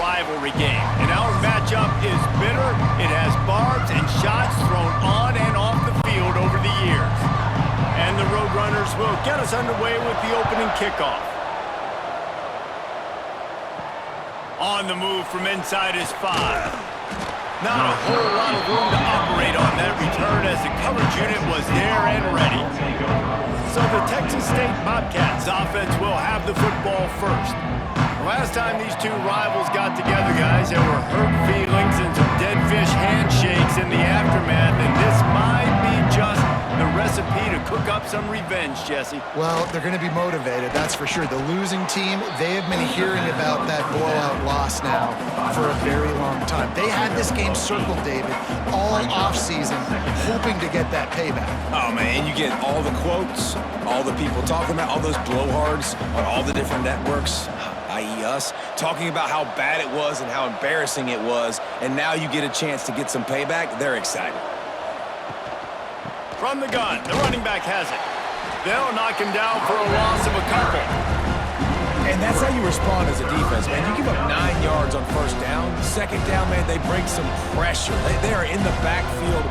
rivalry game, and our matchup is bitter. It has barbs and shots thrown on and off the field over the years. And the Roadrunners will get us underway with the opening kickoff. On the move from inside is 5. Not a whole lot of room to operate on that return as the coverage unit was there and ready. So the Texas State Bobcats offense will have the football first. Last time these two rivals got together, guys, there were hurt feelings and some dead fish handshakes in the aftermath, and this might be just the recipe to cook up some revenge, Jesse. Well, they're going to be motivated, that's for sure. The losing team, they have been hearing about that blowout loss now for a very long time. They had this game circled, David, all offseason, hoping to get that payback. Oh, man, you get all the quotes, all the people talking about, all those blowhards on all the different networks, i.e. us, talking about how bad it was and how embarrassing it was, and now you get a chance to get some payback. They're excited. From the gun, the running back has it. They'll knock him down for a loss of a couple. And that's how you respond as a defense, man. You give up 9 yards on first down. Second down, man, they bring some pressure. They are in the backfield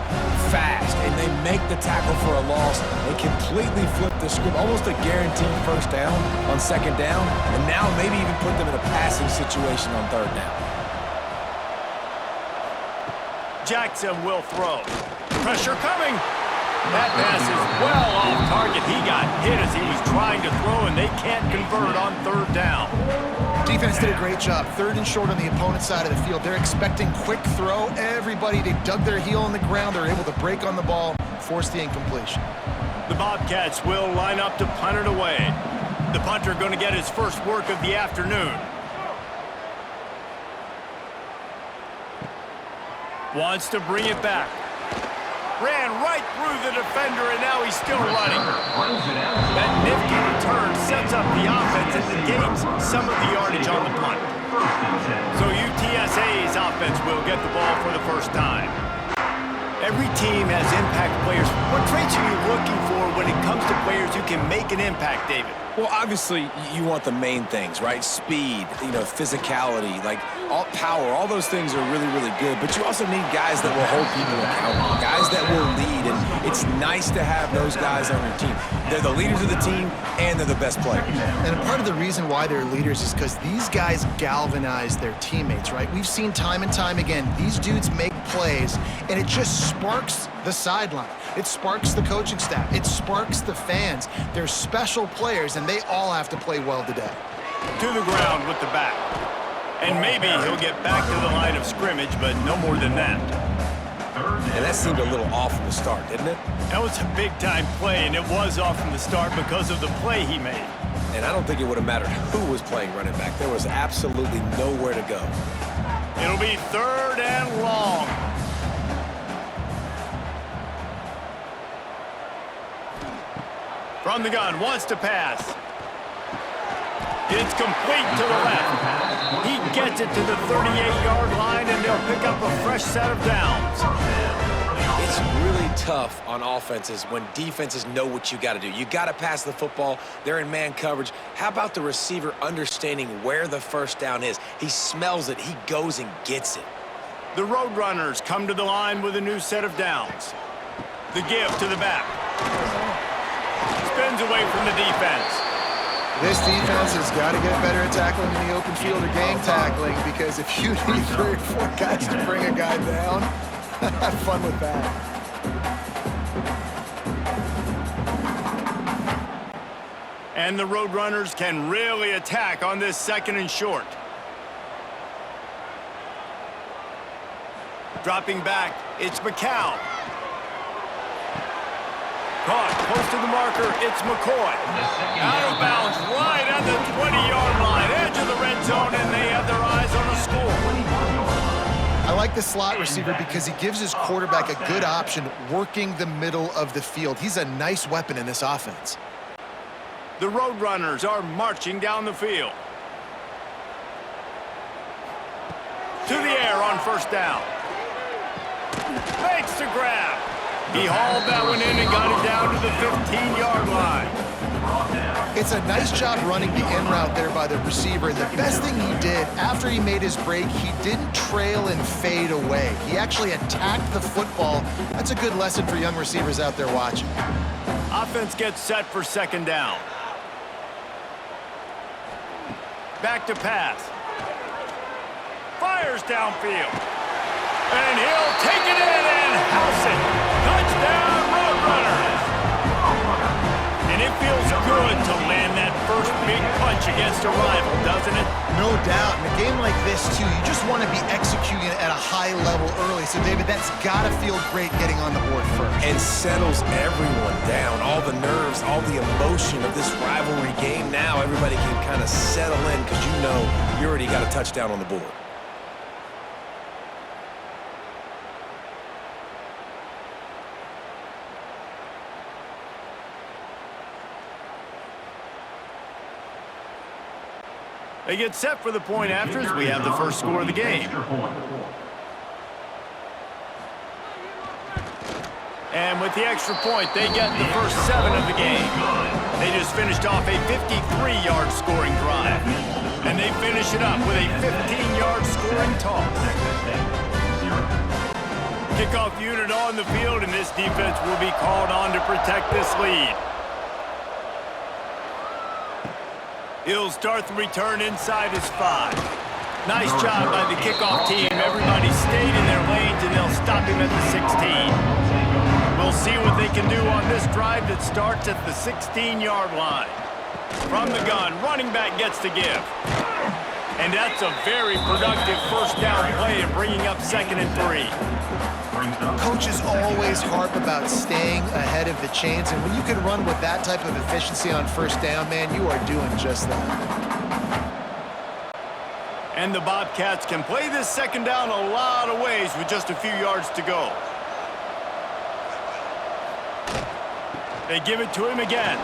fast, and they make the tackle for a loss. They completely flip the script, almost a guaranteed first down on second down, and now maybe even put them in a passing situation on third down. Jackson will throw. Pressure coming. That pass is well off target. He got hit as he was trying to throw, and they can't convert on third down. Defense did a great job. Third and short on the opponent's side of the field. They're expecting quick throw. Everybody, they dug their heel in the ground. They're able to break on the ball, force the incompletion. The Bobcats will line up to punt it away. The punter going to get his first work of the afternoon. Wants to bring it back. Ran right through the defender, and now he's still running. That nifty return sets up the offense and negates some of the yardage on the punt. So UTSA's offense will get the ball for the first time. Every team has impact players. What traits are you looking for when it comes to players who can make an impact, David? Well, obviously, you want the main things, right? Speed, physicality, like all power, all those things are really, really good. But you also need guys that will hold people accountable, guys that will lead. And it's nice to have those guys on your team. They're the leaders of the team, and they're the best players. And part of the reason why they're leaders is because these guys galvanize their teammates, right? We've seen time and time again, these dudes make plays, and it just sparks the sideline. It sparks the coaching staff. It sparks the fans. They're special players, and they all have to play well today. To the ground with the back. And maybe he'll get back to the line of scrimmage, but no more than that. And that seemed a little off from the start, didn't it? That was a big-time play, and it was off from the start because of the play he made. And I don't think it would have mattered who was playing running back. There was absolutely nowhere to go. It'll be third and long. From the gun, wants to pass. It's complete to the left. He gets it to the 38-yard line, and they'll pick up a fresh set of downs. It's really tough on offenses when defenses know what you got to do. You got to pass the football. They're in man coverage. How about the receiver understanding where the first down is? He smells it. He goes and gets it. The Roadrunners come to the line with a new set of downs. The give to the back. Spins away from the defense. This defense has got to get better at tackling in the open field or gang tackling, because if you need 3 or 4 guys to bring a guy down, have fun with that. And the Roadrunners can really attack on this second and short. Dropping back, it's McCown. Caught close to the marker, it's McCoy. Out of bounds, right at the 20-yard line, edge of the red zone, and they have their eyes on a score. I like the slot receiver because he gives his quarterback a good option working the middle of the field. He's a nice weapon in this offense. The Roadrunners are marching down the field. To the air on first down. Makes the grab. He hauled that one in and got it down to the 15-yard line. It's a nice job running the in route there by the receiver. And the best thing he did after he made his break, he didn't trail and fade away. He actually attacked the football. That's a good lesson for young receivers out there watching. Offense gets set for second down. Back to pass. Fires downfield. And he'll take it in and house it. Touchdown, Roadrunners. And it feels good to land that first big punch against a rival, doesn't it? No doubt. In a game like this, too, you just want to be executing at a high level early. So, David, that's got to feel great getting on the board first. And settles everyone down. All the nerves, all the emotion of this rivalry game. Now everybody can kind of settle in because you know you already got a touchdown on the board. They get set for the point after as we have the first score of the game. And with the extra point, they get the first 7 of the game. They just finished off a 53-yard scoring drive. And they finish it up with a 15-yard scoring toss. Kickoff unit on the field, and this defense will be called on to protect this lead. He'll start the return inside his 5. Nice job by the kickoff team. Everybody stayed in their lanes, and they'll stop him at the 16. We'll see what they can do on this drive that starts at the 16-yard line. From the gun, running back gets the give. And that's a very productive first down play and bringing up 2nd and 3. Coaches always harp about staying ahead of the chains, and when you can run with that type of efficiency on first down, man, you are doing just that. And the Bobcats can play this second down a lot of ways with just a few yards to go. They give it to him again.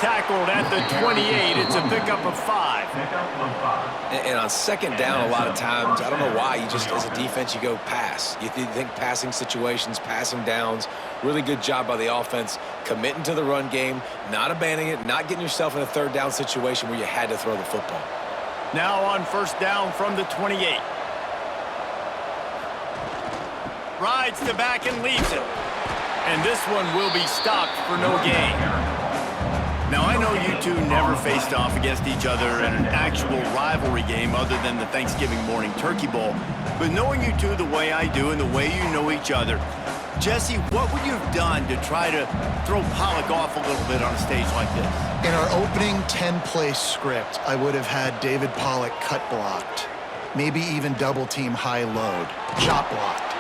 Tackled at the 28. It's a pickup of 5. And on second down, a lot of times, I don't know why, you just, as a defense, you go pass. You think passing situations, passing downs. Really good job by the offense, committing to the run game, not abandoning it, not getting yourself in a third down situation where you had to throw the football. Now on first down from the 28. Rides the back and leaves it. And this one will be stopped for no gain. Now, I know you two never faced off against each other in an actual rivalry game other than the Thanksgiving morning turkey bowl. But knowing you two the way I do and the way you know each other, Jesse, what would you have done to try to throw Pollock off a little bit on a stage like this? In our opening 10-play script, I would have had David Pollock cut blocked, maybe even double team high load, chop blocked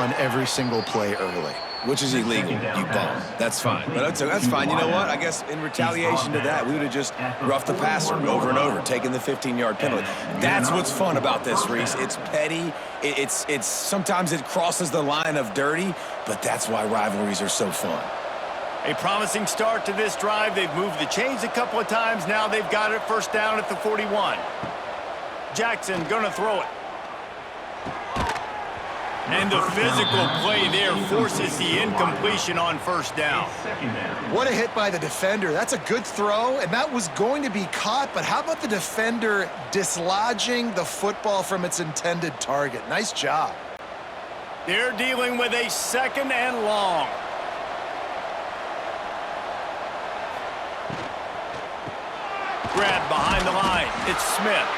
on every single play early. Which is illegal, you bum. That's fine. But that's fine. You know what? I guess in retaliation to that, we would have just roughed the passer over and over, taking the 15-yard penalty. That's what's fun about this, Reese. It's petty. It's sometimes it crosses the line of dirty, but that's why rivalries are so fun. A promising start to this drive. They've moved the chains a couple of times. Now they've got it first down at the 41. Jackson gonna throw it. And the physical play there forces the incompletion on first down. What a hit by the defender. That's a good throw, and that was going to be caught, but how about the defender dislodging the football from its intended target? Nice job. They're dealing with a 2nd and long. Grab behind the line. It's Smith.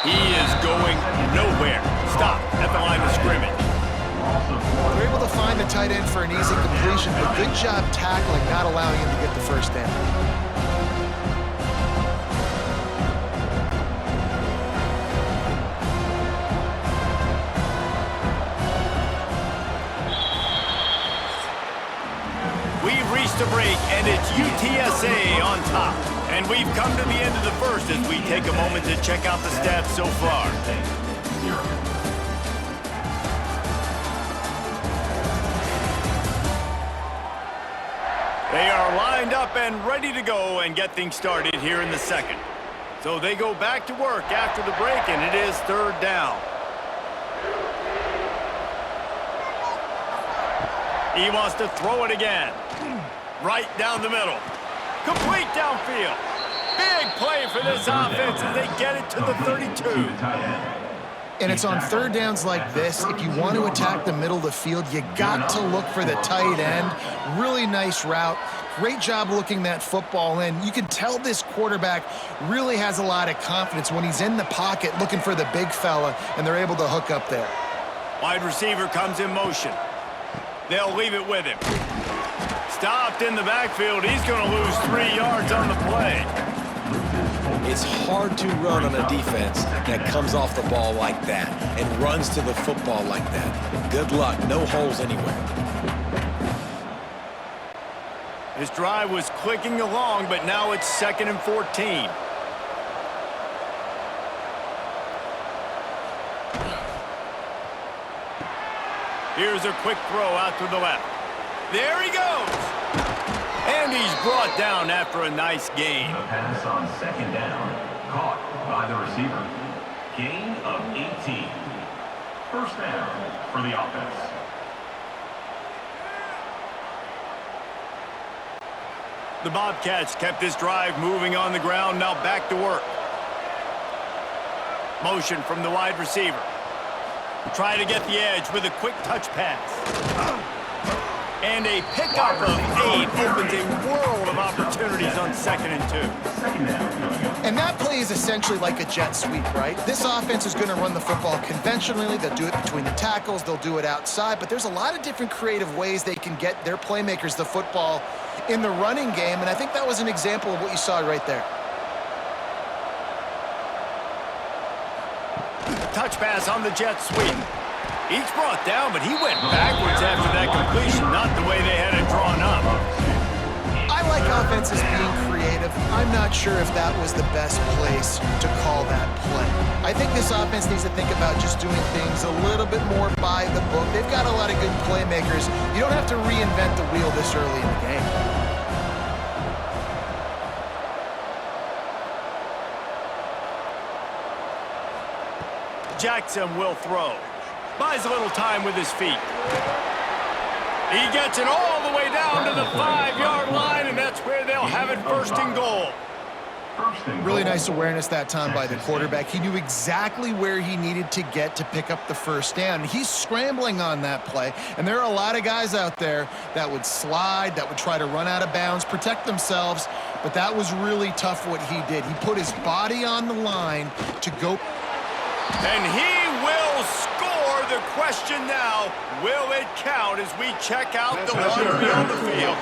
He is going nowhere. Stop at the line of scrimmage. They're able to find the tight end for an easy completion, but good job tackling, not allowing him to get the first down. We've reached a break, and it's UTSA on top. And we've come to the end of the first as we take a moment to check out the stats so far. They are lined up and ready to go and get things started here in the second. So they go back to work after the break, and it is 3rd down. He wants to throw it again. Right down the middle. Complete downfield. Big play for this offense as they get it to the 32. And it's on third downs like this. If you want to attack the middle of the field, you got to look for the tight end. Really nice route. Great job looking that football in. You can tell this quarterback really has a lot of confidence when he's in the pocket looking for the big fella, and they're able to hook up there. Wide receiver comes in motion. They'll leave it with him. Stopped in the backfield. He's going to lose 3 yards on the play. It's hard to run on a defense that comes off the ball like that and runs to the football like that. Good luck. No holes anywhere. This drive was clicking along, but now it's 2nd and 14. Here's a quick throw out to the left. There he goes. And he's brought down after a nice gain. The pass on 2nd down, caught by the receiver. Gain of 18. First down for the offense. The Bobcats kept this drive moving on the ground, now back to work. Motion from the wide receiver. Try to get the edge with a quick touch pass. And a pickup of 8 opens a world of opportunities on 2nd and 2. And that play is essentially like a jet sweep, right? This offense is going to run the football conventionally. They'll do it between the tackles. They'll do it outside. But there's a lot of different creative ways they can get their playmakers the football in the running game. And I think that was an example of what you saw right there. Touch pass on the jet sweep. He's brought down, but he went backwards after that completion, not the way they had it drawn up. I like offenses being creative. I'm not sure if that was the best place to call that play. I think this offense needs to think about just doing things a little bit more by the book. They've got a lot of good playmakers. You don't have to reinvent the wheel this early in the game. Jackson will throw. Buys a little time with his feet. He gets it all the way down to the 5-yard line, and that's where they'll have it 1st and goal. Really nice awareness that time by the quarterback. He knew exactly where he needed to get to pick up the 1st down. He's scrambling on that play, and there are a lot of guys out there that would slide, that would try to run out of bounds, protect themselves, but that was really tough what he did. He put his body on the line to go. And he will score. The question now, will it count as we check out the laundry on the field?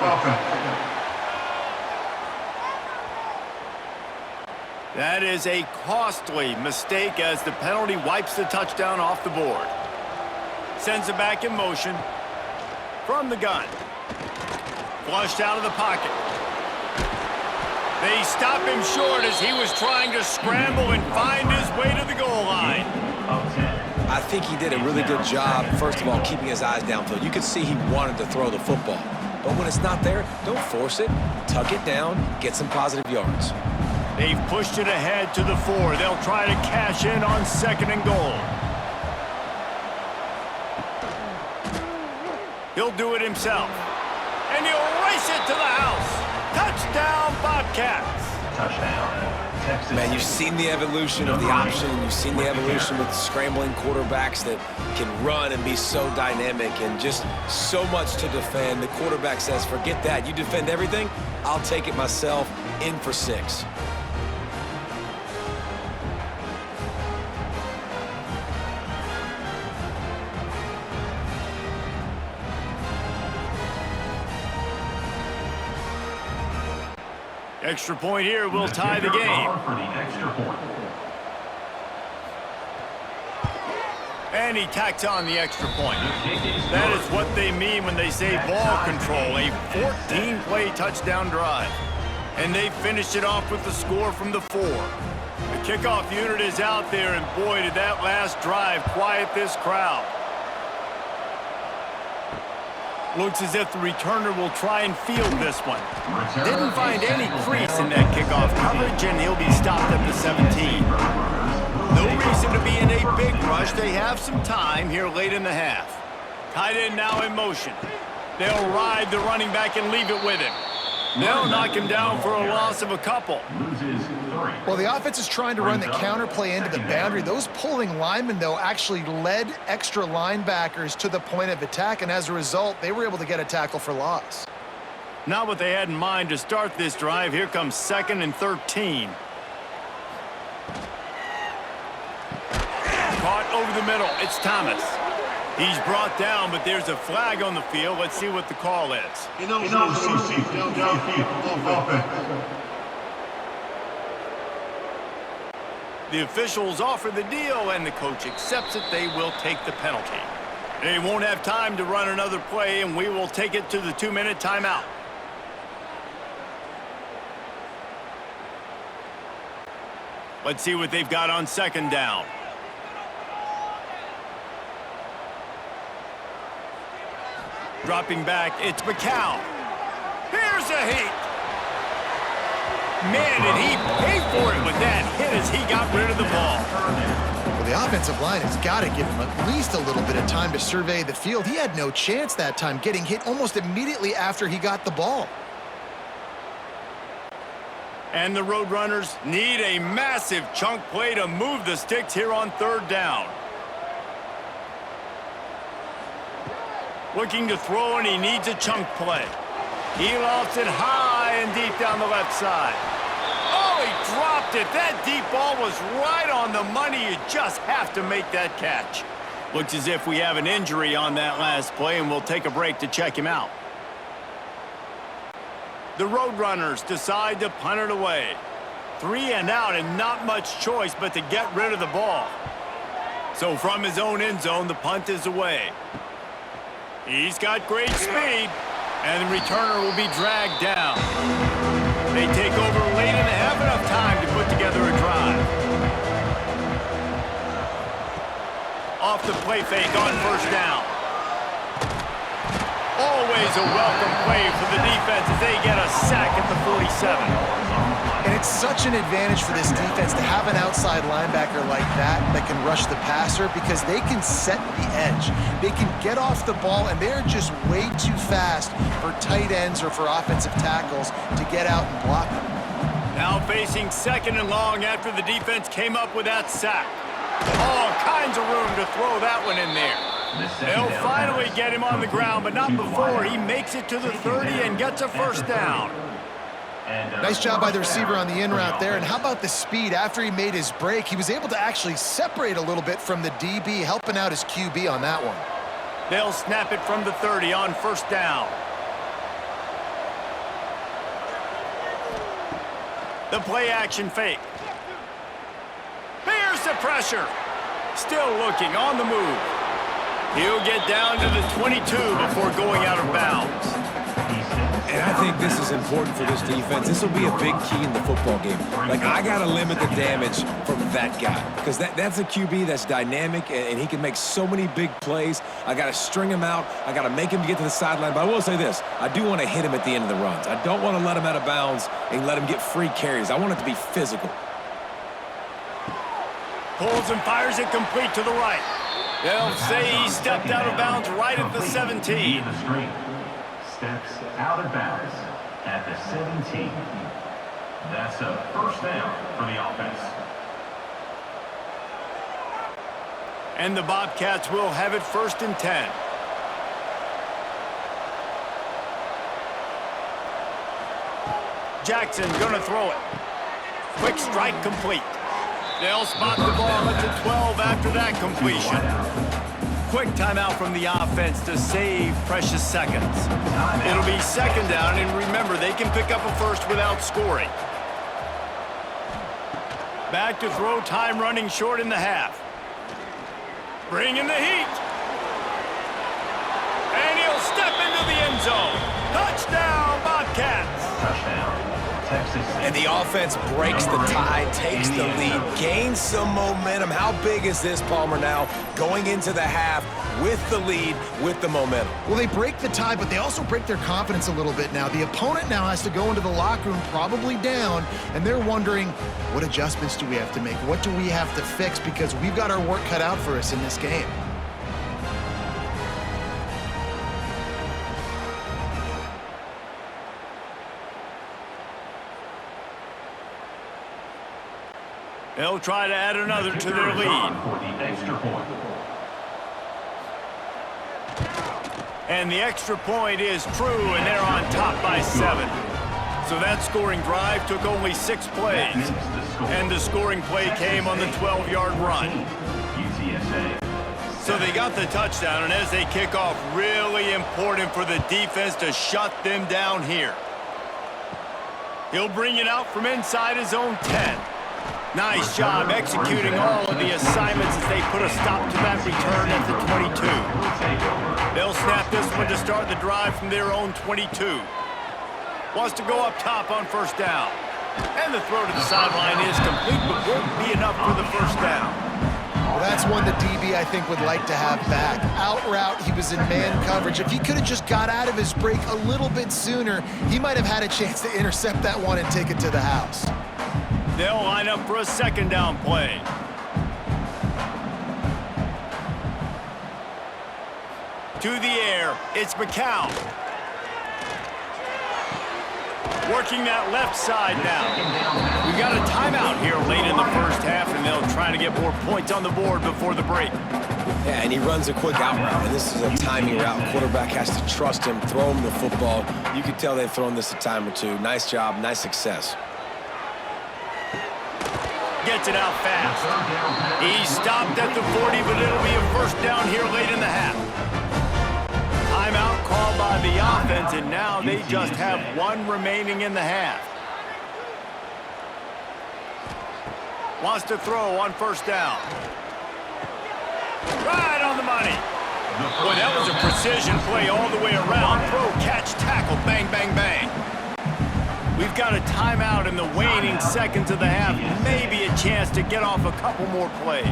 That is a costly mistake as the penalty wipes the touchdown off the board. Sends it back in motion from the gun. Flushed out of the pocket. They stop him short as he was trying to scramble and find his way to the goal line. I think he did a really good job, first of all, keeping his eyes downfield. You could see he wanted to throw the football. But when it's not there, don't force it. Tuck it down, get some positive yards. They've pushed it ahead to the 4. They'll try to cash in on 2nd and goal. He'll do it himself. And he'll race it to the house. Touchdown, Bobcats. Touchdown. Man, you've seen the evolution of the option. You've seen the evolution with scrambling quarterbacks that can run and be so dynamic and just so much to defend. The quarterback says, forget that. You defend everything, I'll take it myself. In for 6. Extra point here will tie the game. And he tacks on the extra point. That is what they mean when they say ball control. A 14-play touchdown drive. And they finished it off with the score from the 4. The kickoff unit is out there, and boy, did that last drive quiet this crowd. Looks as if the returner will try and field this one. Didn't find any crease in that kickoff coverage, and he'll be stopped at the 17. No reason to be in a big rush. They have some time here late in the half. Tight end now in motion. They'll ride the running back and leave it with him. They'll knock him down for a loss of a couple. Loses 3. Well, the offense is trying to run the counterplay into the boundary. Those pulling linemen, though, actually led extra linebackers to the point of attack, and as a result, they were able to get a tackle for loss. Not what they had in mind to start this drive. Here comes 2nd and 13. Caught over the middle. It's Thomas. He's brought down, but there's a flag on the field. Let's see what the call is. The officials offer the deal, and the coach accepts it. They will take the penalty. They won't have time to run another play, and we will take it to the 2-minute timeout. Let's see what they've got on 2nd down. Dropping back, it's McCown. Here's a hit. Man, did he pay for it with that hit as he got rid of the ball. Well, the offensive line has got to give him at least a little bit of time to survey the field. He had no chance that time, getting hit almost immediately after he got the ball. And the Roadrunners need a massive chunk play to move the sticks here on 3rd down. Looking to throw, and he needs a chunk play. He lofts it high and deep down the left side. Oh, he dropped it. That deep ball was right on the money. You just have to make that catch. Looks as if we have an injury on that last play, and we'll take a break to check him out. The Roadrunners decide to punt it away. 3 and out, and not much choice but to get rid of the ball. So from his own end zone, the punt is away. He's got great speed, and the returner will be dragged down. They take over late, and they have enough time to put together a drive. Off the play fake on 1st down. Always a welcome play for the defense as they get a sack at the 47. And it's such an advantage for this defense to have an outside linebacker like that can rush the passer, because they can set the edge. They can get off the ball, and they're just way too fast for tight ends or for offensive tackles to get out and block them. Now facing 2nd and long after the defense came up with that sack. All kinds of room to throw that one in there. They'll finally get him on the ground, but not before he makes it to the 30 and gets a 1st down. Nice job by the receiver on the in route there. And how about the speed? After he made his break, he was able to actually separate a little bit from the DB, helping out his QB on that one. They'll snap it from the 30 on 1st down. The play action fake. Here's the pressure. Still looking on the move. He'll get down to the 22 before going out of bounds. And I think this is important for this defense. This will be a big key in the football game. Like, I got to limit the damage from that guy, because that's a QB that's dynamic, and he can make so many big plays. I got to string him out. I got to make him get to the sideline. But I will say this. I do want to hit him at the end of the runs. I don't want to let him out of bounds and let him get free carries. I want it to be physical. Pulls and fires it complete to the right. They'll say he stepped out of bounds right at the 17. Steps out of bounds at the 17. That's a 1st down for the offense. And the Bobcats will have it 1st and 10. Jackson gonna throw it. Quick strike complete. They'll spot the ball at the 12 after that completion. Quick timeout from the offense to save precious seconds. It'll be 2nd down, and remember, they can pick up a 1st without scoring. Back to throw, time running short in the half. Bringing the heat. And he'll step into the end zone. Touchdown, Bobcats. Touchdown, Texas. And the offense breaks the tie, takes the lead, gains some momentum. How big is this, Palmer, now going into the half with the lead, with the momentum? Well, they break the tie, but they also break their confidence a little bit now. The opponent now has to go into the locker room probably down, and they're wondering, what adjustments do we have to make? What do we have to fix? Because we've got our work cut out for us in this game. They'll try to add another to their lead. For the extra point. And the extra point is true, and they're on top by 7. So that scoring drive took only 6 plays. And the scoring play came on the 12-yard run. UTSA. So they got the touchdown, and as they kick off, really important for the defense to shut them down here. He'll bring it out from inside his own 10. Nice job executing all of the assignments as they put a stop to that return at the 22. They'll snap this one to start the drive from their own 22. Wants to go up top on first down. And the throw to the sideline is complete, but won't be enough for the first down. Well, that's one the DB, I think, would like to have back. Out route, he was in man coverage. If he could have just got out of his break a little bit sooner, he might have had a chance to intercept that one and take it to the house. They'll line up for a second down play. To the air, it's McCown. Working that left side now. We've got a timeout here late in the first half, and they'll try to get more points on the board before the break. Yeah, and he runs a quick out route, and this is a timing route. Quarterback has to trust him, throw him the football. You can tell they've thrown this a time or two. Nice job, nice success. Gets it out fast. He stopped at the 40, but it'll be a first down here late in the half. Timeout called by the offense, and now they just have one remaining in the half. Wants to throw on first down. Right on the money. Boy, that was a precision play all the way around. Throw, catch, tackle, bang, bang, bang. We've got a timeout in the waning seconds of the half. Maybe a chance to get off a couple more plays.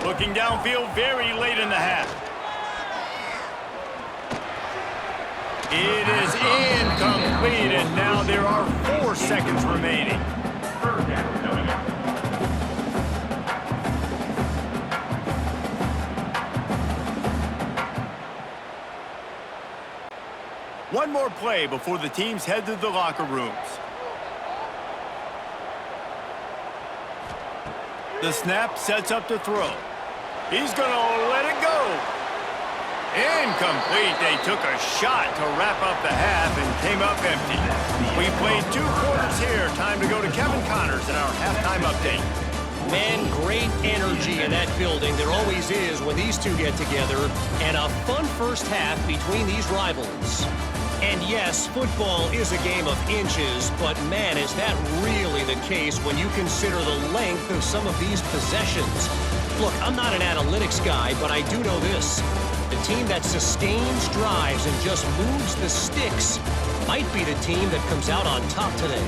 Looking downfield very late in the half. It is incomplete, and now there are 4 seconds remaining. Third down coming up. One more play before the teams head to the locker rooms. The snap sets up to throw. He's going to let it go. Incomplete. They took a shot to wrap up the half and came up empty. We played 2 quarters here. Time to go to Kevin Connors in our halftime update. Man, great energy in that building. There always is when these two get together. And a fun first half between these rivals. And yes, football is a game of inches, but man, is that really the case when you consider the length of some of these possessions. Look, I'm not an analytics guy, but I do know this. The team that sustains drives and just moves the sticks might be the team that comes out on top today.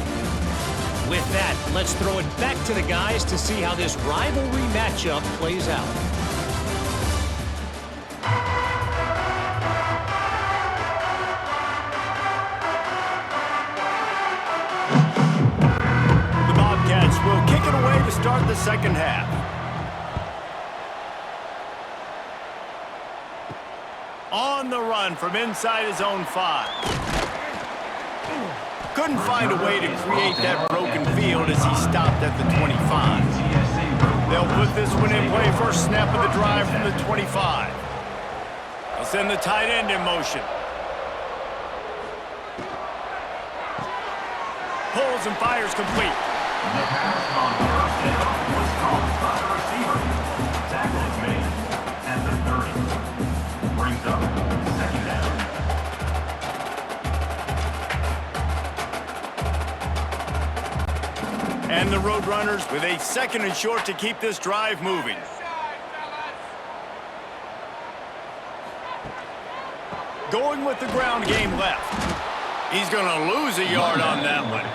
With that, let's throw it back to the guys to see how this rivalry matchup plays out. The Bobcats will kick it away to start the second half. On the run from inside his own 5. Couldn't find a way to create that broken field as he stopped at the 25. They'll put this one in play first snap of the drive from the 25. They'll send the tight end in motion. Pulls and fires complete. The pass on first down was caught by the receiver. Tackle is made at the 30. Brings up second down. And the Roadrunners with a second and short to keep this drive moving. Going with the ground game left. He's going to lose a yard on that one.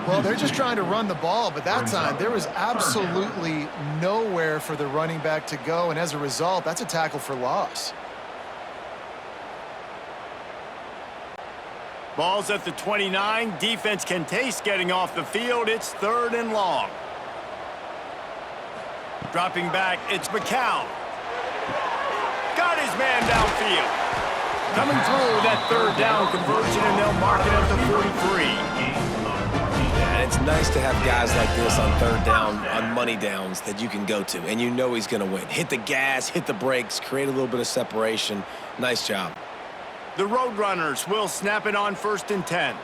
Well, they're just trying to run the ball, but that time there was absolutely nowhere for the running back to go, and as a result, that's a tackle for loss. Ball's at the 29. Defense can taste getting off the field. It's 3rd and long. Dropping back, it's McCown. Got his man downfield. Coming through that 3rd down conversion, and they'll mark it at the 43. And It's nice to have guys like this on third down, on money downs that you can go to, and you know he's going to win. Hit the gas, hit the brakes, create a little bit of separation. Nice job. The Roadrunners will snap it on 1st and 10.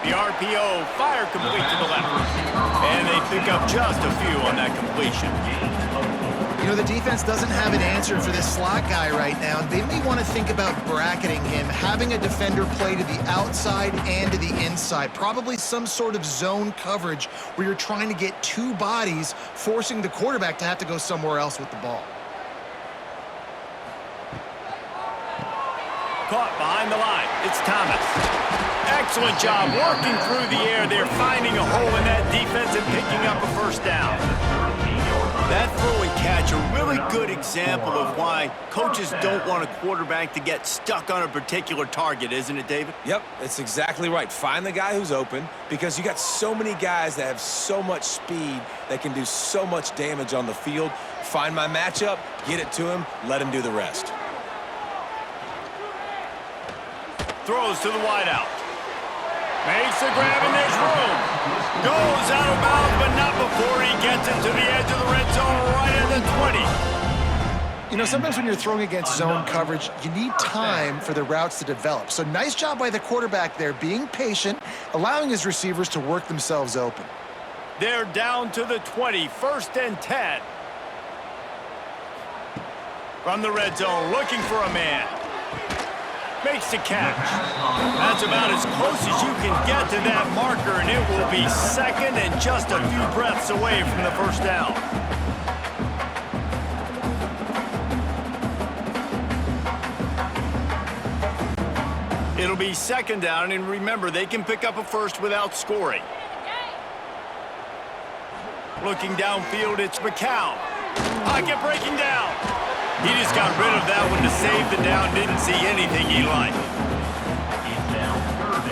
The RPO, fire complete to the left. And they pick up just a few on that completion. You know, the defense doesn't have an answer for this slot guy right now. They may want to think about bracketing him, having a defender play to the outside and to the inside. Probably some sort of zone coverage where you're trying to get two bodies, forcing the quarterback to have to go somewhere else with the ball. Caught behind the line. It's Thomas. Excellent job working through the air. They're finding a hole in that defense and picking up a first down. That throw and catch, a really good example of why coaches don't want a quarterback to get stuck on a particular target, isn't it, David? Yep, that's exactly right. Find the guy who's open, because you got so many guys that have so much speed that can do so much damage on the field. Find my matchup, get it to him, let him do the rest. Throws to the wideout. Makes the grab, and there's room. Goes out of bounds, but not before he gets it to the edge of the red zone right at the 20. You know, sometimes when you're throwing against zone coverage, you need time for the routes to develop. So nice job by the quarterback there, being patient, allowing his receivers to work themselves open. They're down to the 20, 1st and 10. From the red zone, looking for a man. Makes the catch. That's about as close as you can get to that marker, and it will be 2nd and just a few breaths away from the first down. It'll be 2nd down, and remember, they can pick up a first without scoring. Looking downfield, it's McCown. Pocket breaking down. He just got rid of that one to save the down. Didn't see anything he liked. It's now 3rd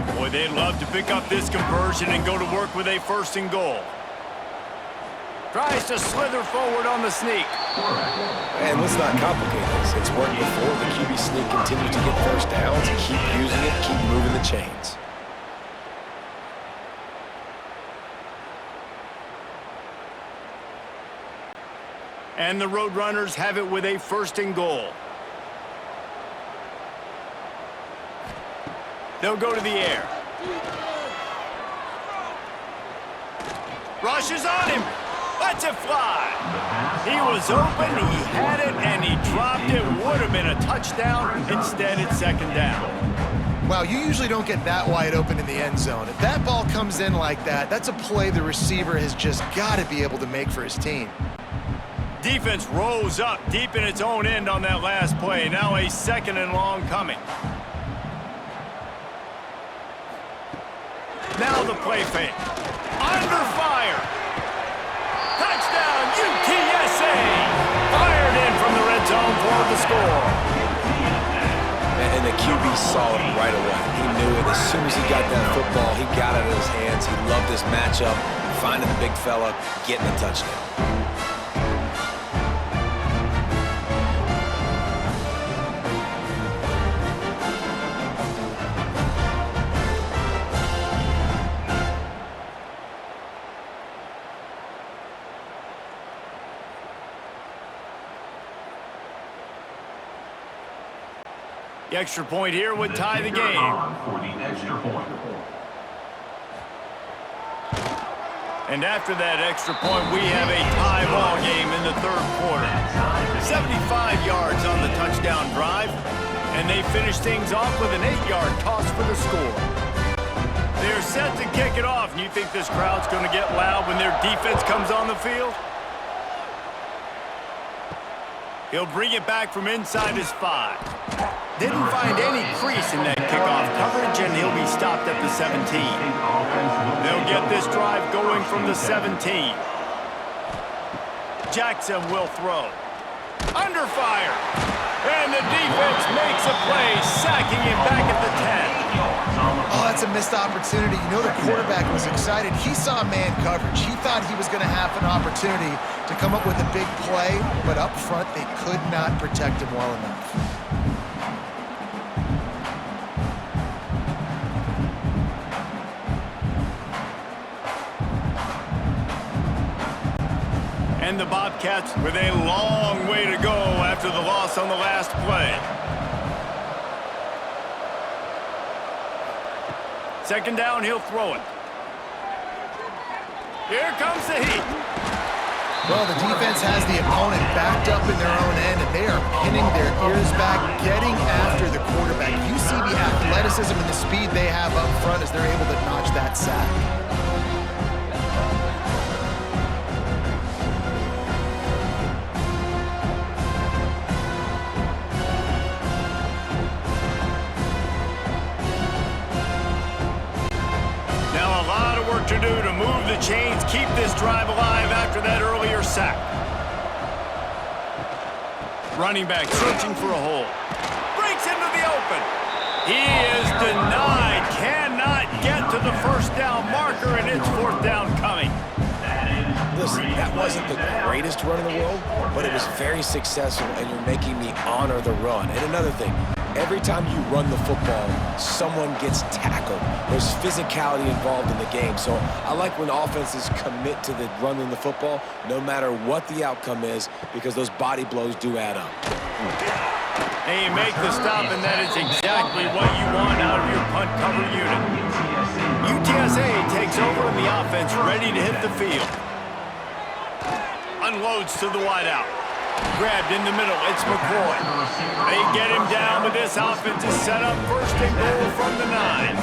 down. Boy, they'd love to pick up this conversion and go to work with a 1st and goal. Tries to slither forward on the sneak. And let's not complicate this. It's worked before. The QB sneak continues to get first downs. Keep using it. Keep moving the chains. And the Roadrunners have it with a 1st and goal. They'll go to the air. Rushes on him. Lets it fly. He was open, he had it, and he dropped it. Would have been a touchdown. Instead, it's 2nd down. Wow, you usually don't get that wide open in the end zone. If that ball comes in like that, that's a play the receiver has just got to be able to make for his team. Defense rose up deep in its own end on that last play. Now a 2nd and long coming. Now the play fake. Under fire. Touchdown, UTSA! Fired in from the red zone for the score. And the QB saw it right away. He knew it. As soon as he got that football, he got it in his hands. He loved this matchup, finding the big fella, getting a touchdown. The extra point here would tie the game. For the extra point. And after that extra point, we have a tie ball game in the 3rd quarter. 75 yards on the touchdown drive, and they finish things off with an 8-yard toss for the score. They're set to kick it off, and you think this crowd's going to get loud when their defense comes on the field? He'll bring it back from inside his 5. Didn't find any crease in that kickoff coverage, and he'll be stopped at the 17. They'll get this drive going from the 17. Jackson will throw. Under fire. And the defense makes a play, sacking him back at the 10. Oh, that's a missed opportunity. You know the quarterback was excited. He saw man coverage. He thought he was going to have an opportunity to come up with a big play, but up front they could not protect him well enough. And the Bobcats with a long way to go after the loss on the last play. Second down, he'll throw it. Here comes the heat. Well, the defense has the opponent backed up in their own end, and they are pinning their ears back, getting after the quarterback. You see the athleticism and the speed they have up front as they're able to notch that sack. To do to move the chains, keep this drive alive after that earlier sack. Running back searching for a hole. Breaks into the open. He is denied. Cannot get to the first down marker, and it's fourth down coming. Listen, that wasn't the greatest run in the world, but it was very successful, and you're making me honor the run. And another thing, every time you run the football, someone gets tackled. There's physicality involved in the game. So I like when offenses commit to the running the football, no matter what the outcome is, because those body blows do add up. And you make the stop, and that is exactly what you want out of your punt cover unit. UTSA takes over in the offense, ready to hit the field. Unloads to the wideout. Grabbed in the middle, it's McCoy. They get him down, but this offense is set up first and goal from the 9.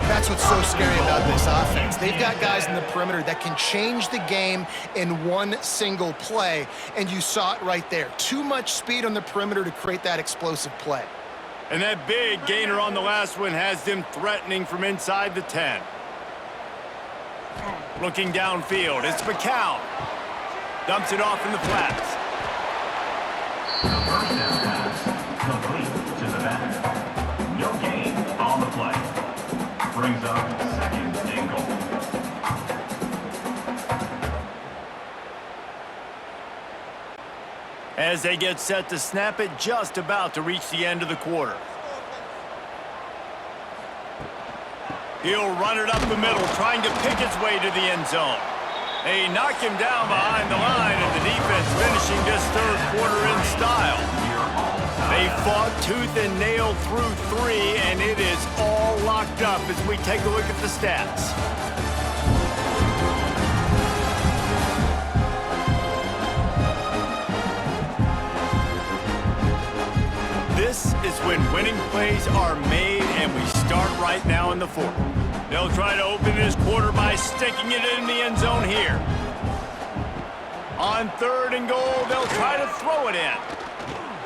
That's what's so scary about this offense. They've got guys in the perimeter that can change the game in one single play, and you saw it right there. Too much speed on the perimeter to create that explosive play. And that big gainer on the last one has them threatening from inside the 10. Looking downfield, it's McCown. Dumps it off in the flats. The first down pass, complete to the back. No gain on the play. Brings up second and goal. As they get set to snap it, just about to reach the end of the quarter. He'll run it up the middle, trying to pick its way to the end zone. They knock him down behind the line, and the defense finishing this third quarter in style. They fought tooth and nail through 3, and it is all locked up as we take a look at the stats. This is when winning plays are made, and we start right now in the fourth. They'll try to open this quarter by sticking it in the end zone here. On third and goal, they'll try to throw it in.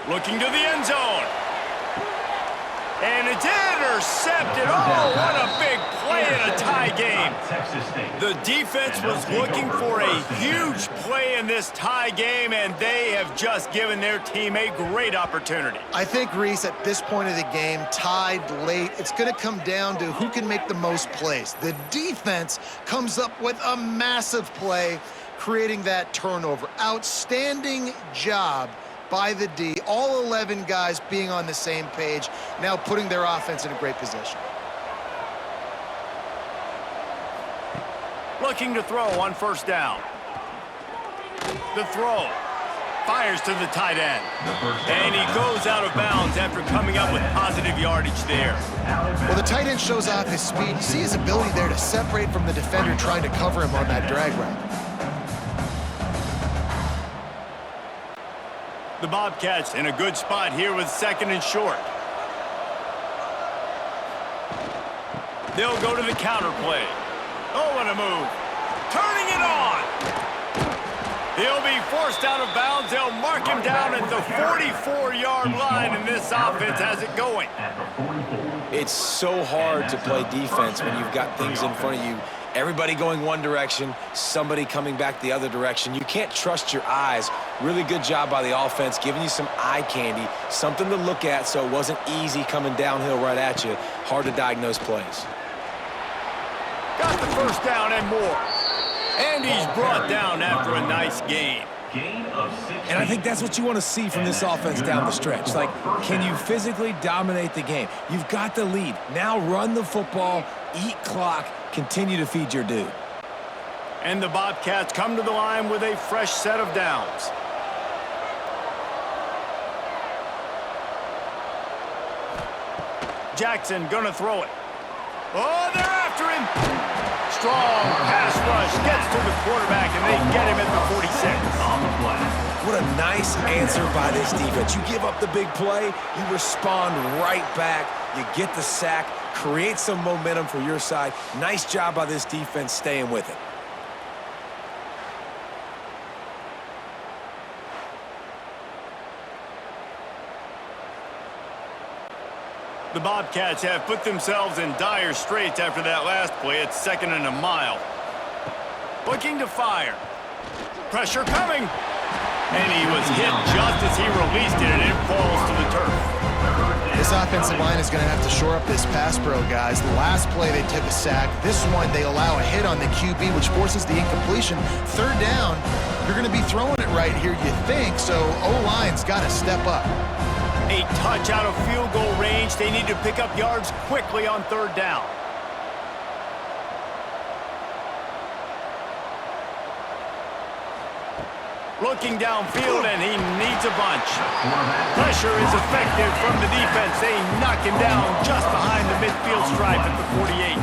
Looking to the end zone. And it's intercepted. Oh, what a big play in a tie game. The defense was looking for a huge play in this tie game, and they have just given their team a great opportunity. I think, Reese, at this point of the game, tied late, it's going to come down to who can make the most plays. The defense comes up with a massive play, creating that turnover. Outstanding job by the D, all 11 guys being on the same page, now putting their offense in a great position. Looking to throw on first down. The throw. Fires to the tight end. And he goes out of bounds after coming up with positive yardage there. Well, the tight end shows off his speed. You see his ability there to separate from the defender trying to cover him on that drag route. The Bobcats in a good spot here with second and short. They'll go to the counter play. Oh, what a move. Turning it on. He'll be forced out of bounds. They'll mark him down at the 44-yard line, and this offense has it going. It's so hard to play defense when you've got things in front of you Everybody going one direction, somebody coming back the other direction. You can't trust your eyes. Really good job by the offense, giving you some eye candy, something to look at so it wasn't easy coming downhill right at you. Hard to diagnose plays. Got the first down and more. And he's brought down after a nice gain. And I think that's what you want to see from this offense down the stretch. Like, can you physically dominate the game? You've got the lead. Now run the football, eat clock, continue to feed your dude. And the Bobcats come to the line with a fresh set of downs. Jackson gonna throw it. Oh, they're after him. Strong pass rush gets to the quarterback, and they get him at the 46. What a nice answer by this defense. You give up the big play, you respond right back, you get the sack, create some momentum for your side. Nice job by this defense staying with it. The Bobcats have put themselves in dire straits after that last play. It's 2nd and a mile. Looking to fire. Pressure coming. And he was hit just as he released it, and it falls to the turf. This offensive line is going to have to shore up this pass pro, guys. The last play they took a sack. This one they allow a hit on the QB, which forces the incompletion. 3rd down, you're going to be throwing it right here, you think, so O-line's got to step up. A touch out of field goal range. They need to pick up yards quickly on 3rd down. Looking downfield, and he needs a bunch. Pressure is effective from the defense. They knock him down just behind the midfield stripe at the 48.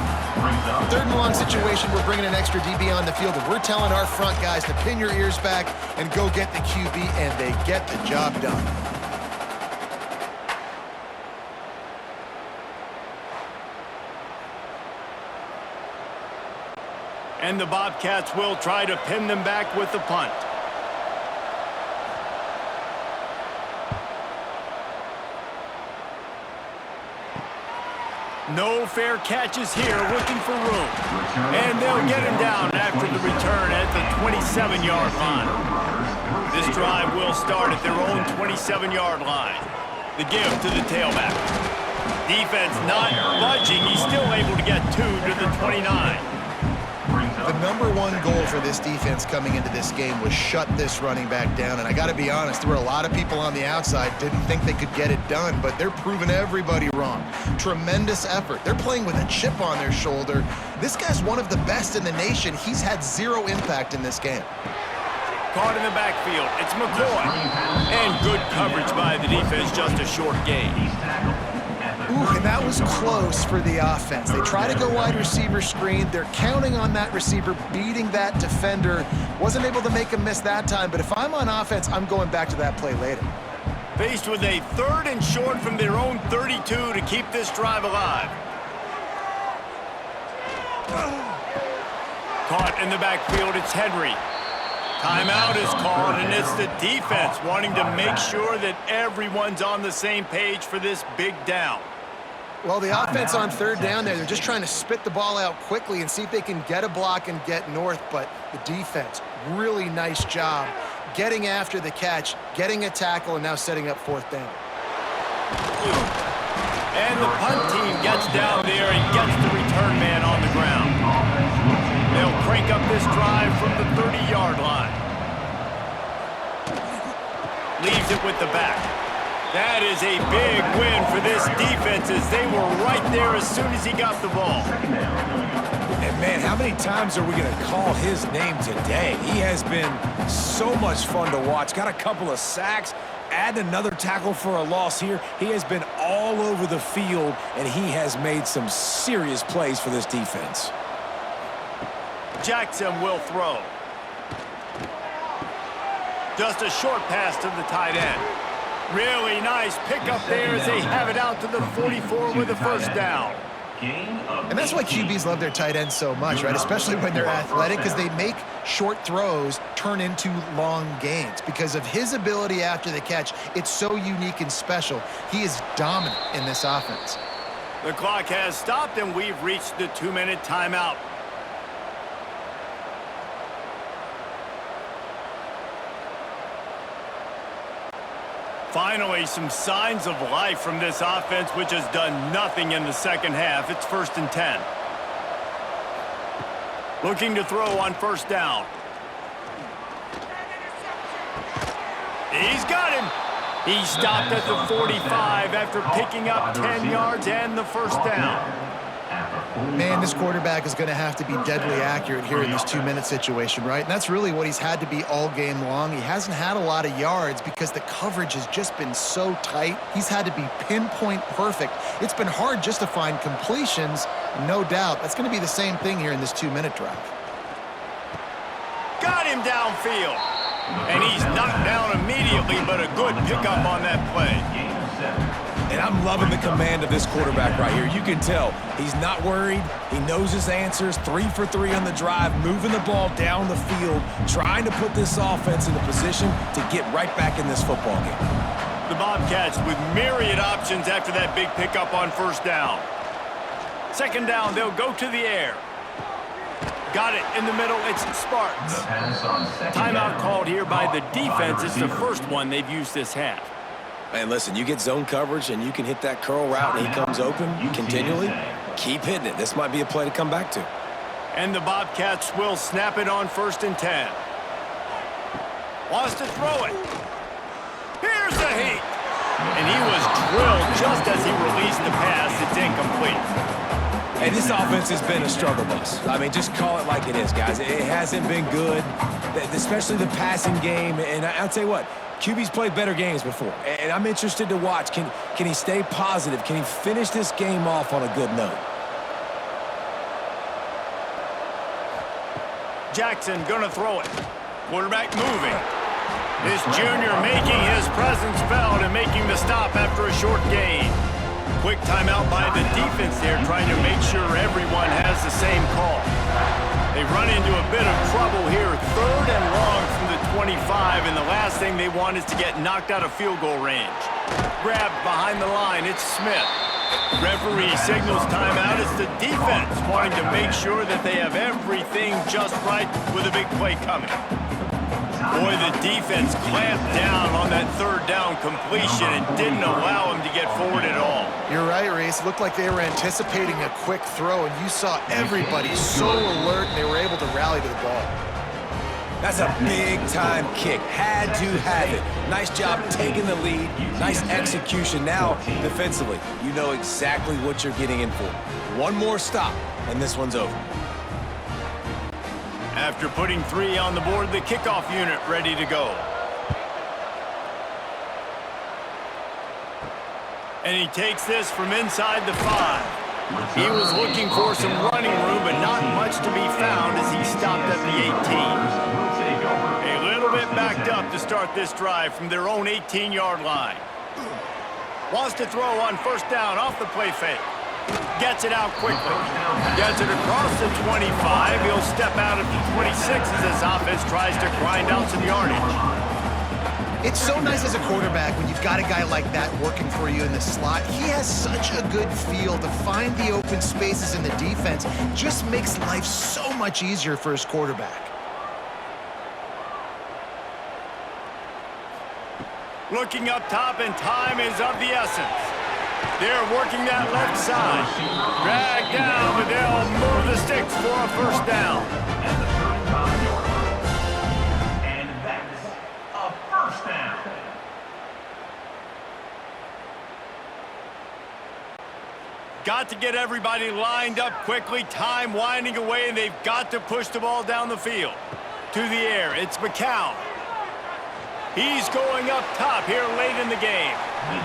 3rd and long situation, we're bringing an extra DB on the field, and we're telling our front guys to pin your ears back and go get the QB, and they get the job done. And the Bobcats will try to pin them back with the punt. No fair catches here, looking for room. And they'll get him down after the return at the 27-yard line. This drive will start at their own 27-yard line. The give to the tailback. Defense not budging. He's still able to get 2 to the 29. The #1 goal for this defense coming into this game was shut this running back down. And I got to be honest, there were a lot of people on the outside didn't think they could get it done, but they're proving everybody wrong. Tremendous effort. They're playing with a chip on their shoulder. This guy's one of the best in the nation. He's had 0 impact in this game. Caught in the backfield. It's McCoy. And good coverage by the defense, just a short gain. Ooh, and that was close for the offense. They try to go wide receiver screen. They're counting on that receiver beating that defender. Wasn't able to make him miss that time, but if I'm on offense, I'm going back to that play later. Faced with a 3rd and short from their own 32 to keep this drive alive. Caught in the backfield, it's Henry. Timeout is called, and it's the defense wanting to make sure that everyone's on the same page for this big down. Well, the offense on 3rd down there, they're just trying to spit the ball out quickly and see if they can get a block and get north, but the defense, really nice job getting after the catch, getting a tackle, and now setting up 4th down. And the punt team gets down there and gets the return man on the ground. They'll crank up this drive from the 30-yard line. Leaves it with the back. That is a big win for this defense as they were right there as soon as he got the ball. And man, how many times are we going to call his name today? He has been so much fun to watch. Got a couple of sacks, add another tackle for a loss here. He has been all over the field, and he has made some serious plays for this defense. Jackson will throw. Just a short pass to the tight end. Really nice pickup there as they have it out to the 44 with a 1st down. And that's why QBs love their tight ends so much, right? Especially when they're athletic, because they make short throws turn into long gains. Because of his ability after the catch, it's so unique and special. He is dominant in this offense. The clock has stopped, and we've reached the 2-minute timeout. Finally, some signs of life from this offense, which has done nothing in the second half. It's 1st and 10. Looking to throw on 1st down. He's got him. He stopped at the 45 after picking up 10 yards and the 1st down. Man, this quarterback is going to have to be deadly accurate here in this 2-minute situation, right? And that's really what he's had to be all game long. He hasn't had a lot of yards because the coverage has just been so tight. He's had to be pinpoint perfect. It's been hard just to find completions, no doubt. That's going to be the same thing here in this 2-minute drive. Got him downfield. And he's knocked down immediately, but a good pickup on that play. And I'm loving the command of this quarterback right here. You can tell he's not worried. He knows his answers. 3 for 3 on the drive, moving the ball down the field, trying to put this offense in a position to get right back in this football game. The Bobcats with myriad options after that big pickup on 1st down. 2nd down, they'll go to the air. Got it in the middle. It's Sparks. Timeout called here by the defense. It's the first one they've used this half. Man, listen, you get zone coverage and you can hit that curl route and he comes open continually. Keep hitting it. This might be a play to come back to. And the Bobcats will snap it on 1st and 10. Wants to throw it. Here's the heat. And he was drilled just as he released the pass. It's incomplete. Hey, this offense has been a struggle bus. I mean, just call it like it is, guys. It hasn't been good, especially the passing game. And I'll tell you what, QB's played better games before. And I'm interested to watch. Can he stay positive? Can he finish this game off on a good note? Jackson gonna throw it. Quarterback moving. This junior making his presence felt and making the stop after a short gain. Quick timeout by the defense there, trying to make sure everyone has the same call. They run into a bit of trouble here, 3rd and long from the 25, and the last thing they want is to get knocked out of field goal range. Grabbed behind the line, it's Smith. Referee signals timeout. It's the defense wanting to make sure that they have everything just right with a big play coming. Boy, the defense clamped down on that 3rd down completion and didn't allow him to get forward at all. You're right, Reese. It looked like they were anticipating a quick throw, and you saw everybody so alert, and they were able to rally to the ball. That's a big-time kick. Had to have it. Nice job taking the lead. Nice execution. Now, defensively, you know exactly what you're getting in for. One more stop, and this one's over. After putting 3 on the board, the kickoff unit ready to go. And he takes this from inside the 5. He was looking for some running room, but not much to be found as he stopped at the 18. A little bit backed up to start this drive from their own 18-yard line. Wants to throw on 1st down off the play fake. Gets it out quickly. Gets it across the 25. He'll step out at the 26 as this offense tries to grind out some yardage. It's so nice as a quarterback when you've got a guy like that working for you in the slot. He has such a good feel to find the open spaces in the defense. Just makes life so much easier for his quarterback. Looking up top, and time is of the essence. They're working that left side. Drag down, but they'll move the sticks for a 1st down. And that's a 1st down. Got to get everybody lined up quickly. Time winding away, and they've got to push the ball down the field. To the air, it's McCown. He's going up top here late in the game.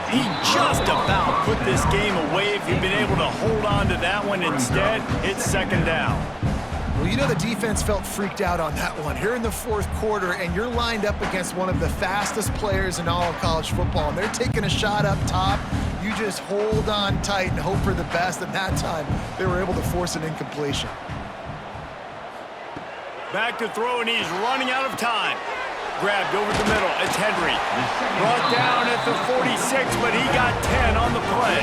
He just about put this game away if he'd been able to hold on to that one. Instead, it's 2nd down. Well, you know the defense felt freaked out on that one. Here in the 4th quarter, and you're lined up against one of the fastest players in all of college football, and they're taking a shot up top. You just hold on tight and hope for the best, and that time they were able to force an incompletion. Back to throw, and he's running out of time. Grabbed over the middle. It's Henry. Brought down at the 46, but he got 10 on the play.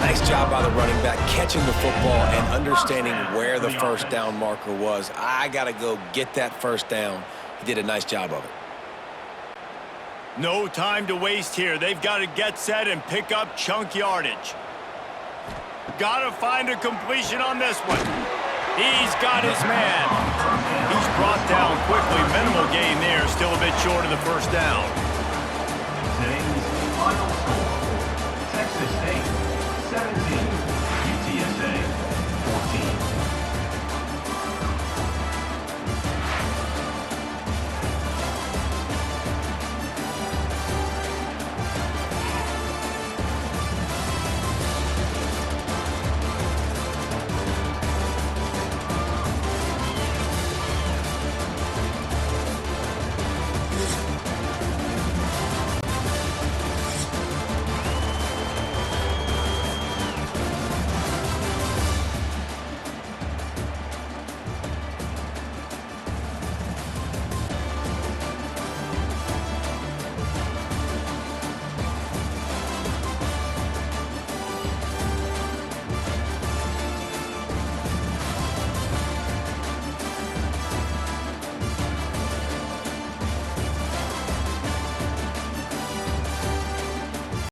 Nice job by the running back, catching the football and understanding where the 1st down marker was. I got to go get that 1st down. He did a nice job of it. No time to waste here. They've got to get set and pick up chunk yardage. Got to find a completion on this one. He's got his man. He's brought down quickly. Minimal gain there. Still a bit short of the first down. Today's final score, Texas State 17,